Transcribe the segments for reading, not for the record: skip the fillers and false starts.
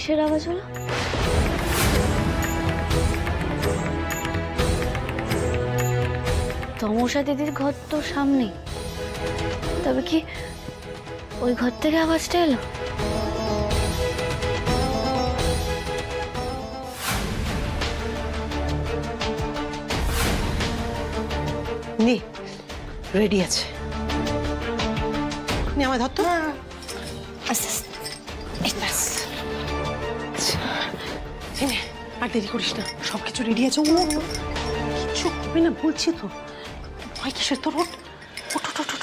কিসের আওয়াজ হলো? তমসা দিদির ঘর তো সামনেই, তবে কি ওই ঘর থেকে আওয়াজটা এলো? নে, রেডি আছে। নে আমায় ধর তো। আস্তে আস্তে। আর দেরি করিস না, সবকিছু রেডি আছে। ও কিচ্ছু হবে না বলছি তো। ভয় কিসের তোর? ওঠ ওঠ ওঠ ওঠ।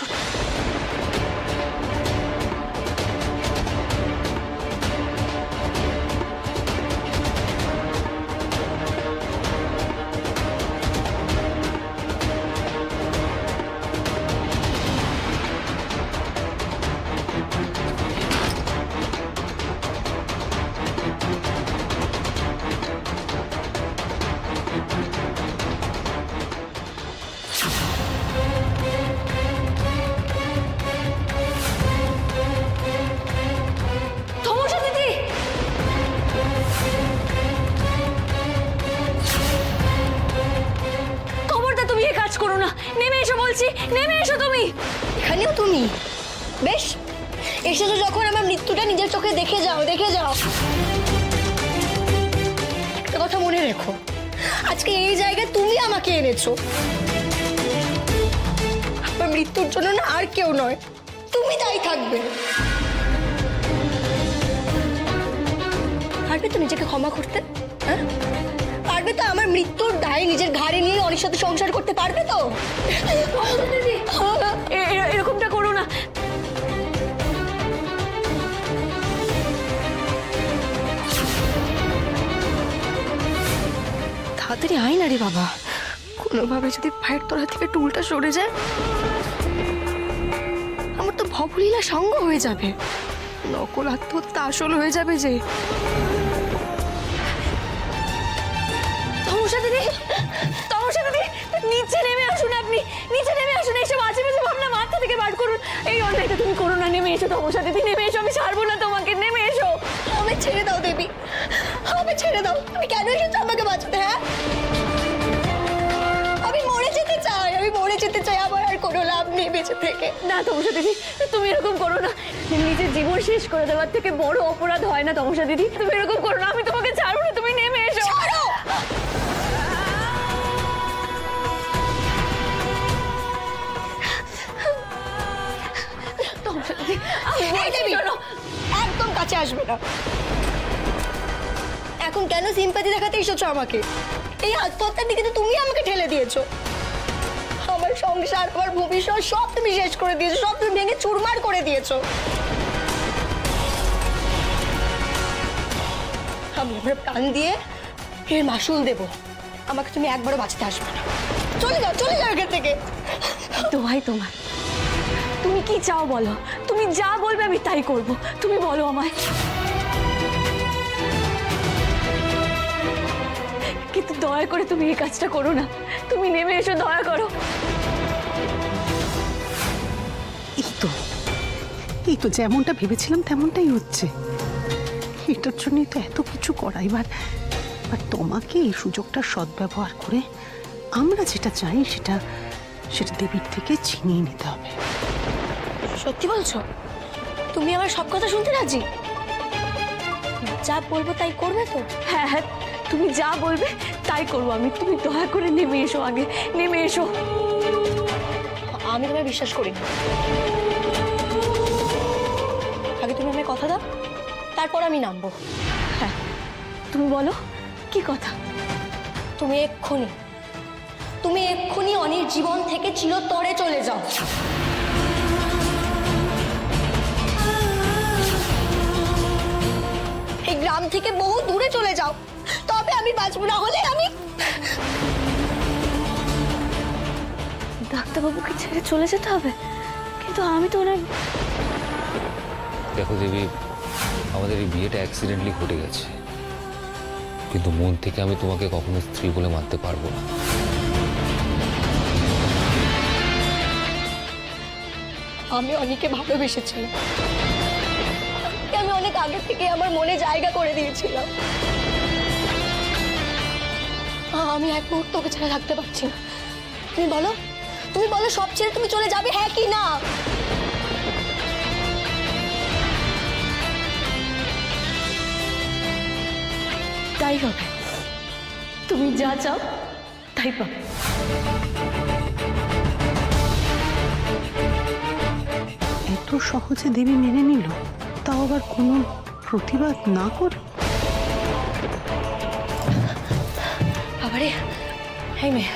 নেমে এসো তুমি। এখানেও তুমি? বেশ, এসেছো যখন আমার মৃত্যুটা নিজের চোখে দেখে যাও, দেখে যাও। একটা কথা মনে রেখো, আজকে এই জায়গায় তুমি আমাকে এনেছো। আমার মৃত্যুর জন্য না আর কেউ নয়, তুমি তাই থাকবে। পারবে তো নিজেকে ক্ষমা করতে? হ্যাঁ, পারবে তো আমার মৃত্যুর দায় নিজের ঘাড়ে নিয়ে অনির সাথে সংসার করতে? পারবে তো? এরকমটা করো না। তাড়াতাড়ি আয় না রে বাবা, কোনোভাবে যদি পায়ের তলা থেকে টুলটা সরে যায় আমার তো ভবলীলা সঙ্গ হয়ে যাবে, নকল আত্মহত্যা আসল হয়ে যাবে যে। তমসা দিদি, তমসা দিদি, নিচে নেমে আসুন। আপনি নিচে নেমে আসুন, এসব আজে বাজে ভাবনা মাথা থেকে বার করুন। এই অন্যায়টা তুমি করো না। নেমে এসো তমসা দিদি, নেমে এসো। আমি ছাড়বো না তোমাকে, নেমে এসো। আমায় ছেড়ে দাও দেবী, আমায় ছেড়ে দাও। তুমি কেন এসেছো আমাকে বাঁচাতে? হ্যাঁ, আমি মরে যেতে চাই, আমি মরে যেতে চাই। আমার আর কোনো লাভ নেই বেঁচে থেকে। না তমসা দিদি, তুমি এরকম করো না। নিজের জীবন শেষ করে দেওয়ার থেকে বড় অপরাধ হয় না তমসা দিদি। তুমি এরকম করো না, আমি তোমাকে ছাড়বো না। তুমি নেমে এসো। ছাড়ো। একদম কাছে আসবে না। এখন কেন সিম্পাথি দেখাতে এসেছো আমাকে? এই আত্মহত্যার দিকে তো তুমি আমাকে ঠেলে দিয়েছো। আমার সংসার, আমার ভবিষ্যৎ সব তুমি শেষ করে দিয়েছো, সব তুমি ভেঙে চুরমার করে দিয়েছো। আমি আমার প্রাণ দিয়ে এর মাসুল দেবো। আমাকে তুমি একবারও বাঁচতে আসবে না। চলে যাও, চলে যাও এখান থেকে। দোহাই তোমার, তুমি কি চাও বলো? তুমি যা বলবে আমি তাই করব। তুমি বলো আমায়। কিন্তু দয়া করে তুমি এই কাজটা করো না। তুমি নেমে এসো, দয়া করো। এই তো যেমনটা ভেবেছিলাম তেমনটাই হচ্ছে। এটার জন্যই তো এত কিছু করা। এবার তোমাকে এই সুযোগটা সদ্ব্যবহার করে আমরা যেটা চাই সেটা দেবীর থেকে ছিনিয়ে নিতে হবে। সত্যি বলছো? তুমি আমার সব কথা শুনতে রাজি? যা বলবো তাই করবে তো? হ্যাঁ হ্যাঁ, তুমি যা বলবে তাই করবো আমি। তুমি দয়া করে নেমে এসো, আগে নেমে এসো। আমি তোমায় বিশ্বাস করি না। আগে তুমি আমায় কথা দাও, তারপর আমি নামবো। হ্যাঁ, তুমি বলো কি কথা? তুমি এক্ষুনি অনির জীবন থেকে চিরতরে চলে যাও। এই গ্রাম থেকে বহু দূরে চলে যাও, তবে আমি বাঁচবো। না হলে আমি ডাক্তারবাবুকে ছেড়ে চলে যেতে হবে। কিন্তু আমি তো ওনার... দেখো দেবী, আমাদের এই বিয়েটা অ্যাক্সিডেন্টলি ঘটে গেছে, কিন্তু মন থেকে আমি তোমাকে কখনো স্ত্রী বলে মানতে পারবো না। আমি অনেককে ভালোবেসেছিলাম, আমি অনেক অনেক আগে থেকে আমার মনে জায়গা করে দিয়েছিলাম। আমি এক মুহূর্ত ওকে ছেড়ে থাকতে পারছি না। তুমি বলো, তুমি বলো, সব ছেড়ে তুমি চলে যাবে, হ্যাঁ কি না? তাই হবে, তুমি যা চাও তাই পাবে। এত সহজে দেবী মেনে নিল, তাও আবার কোনো প্রতিবাদ না করে। বাবারে, এই মেয়ে,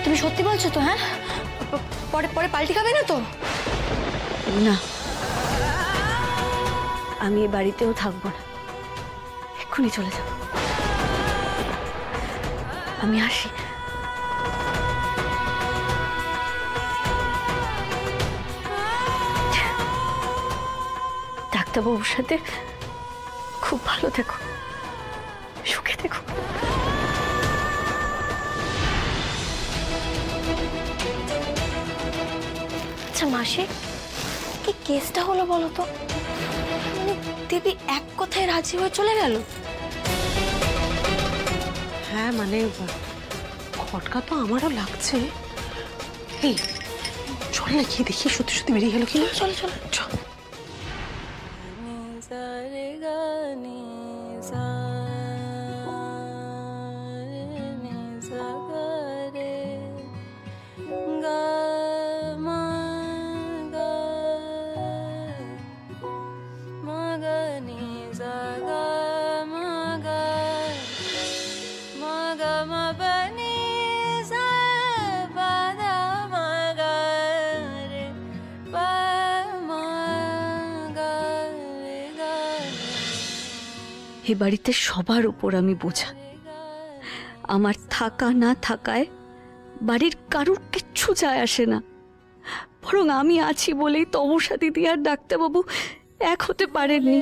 তুমি সত্যি বলছো তো? হ্যাঁ, পরে পরে পাল্টি খাবে না তো? না, আমি এ বাড়িতেও থাকবো না, এক্ষুনি চলে যাব। আমি আসি। ডাক্তারবাবুর সাথে খুব ভালো থেকো, সুখে থেকো। আচ্ছা মাসি, কি কেসটা হলো বলো তো? মানে দেবী এক কথায় রাজি হয়ে চলে গেল? হ্যাঁ মানে খটকা তো আমারও লাগছে। এই চল না গিয়ে দেখি সত্যি সত্যি বেরিয়ে গেল কিনা। চলো চলো চল। এ বাড়িতে সবার উপর আমি বোঝা। আমার থাকা না থাকায় বাড়ির কারুর কিচ্ছু যায় আসে না, বরং আমি আছি বলেই তমসা দিদি আর ডাক্তারবাবু এক হতে পারেননি।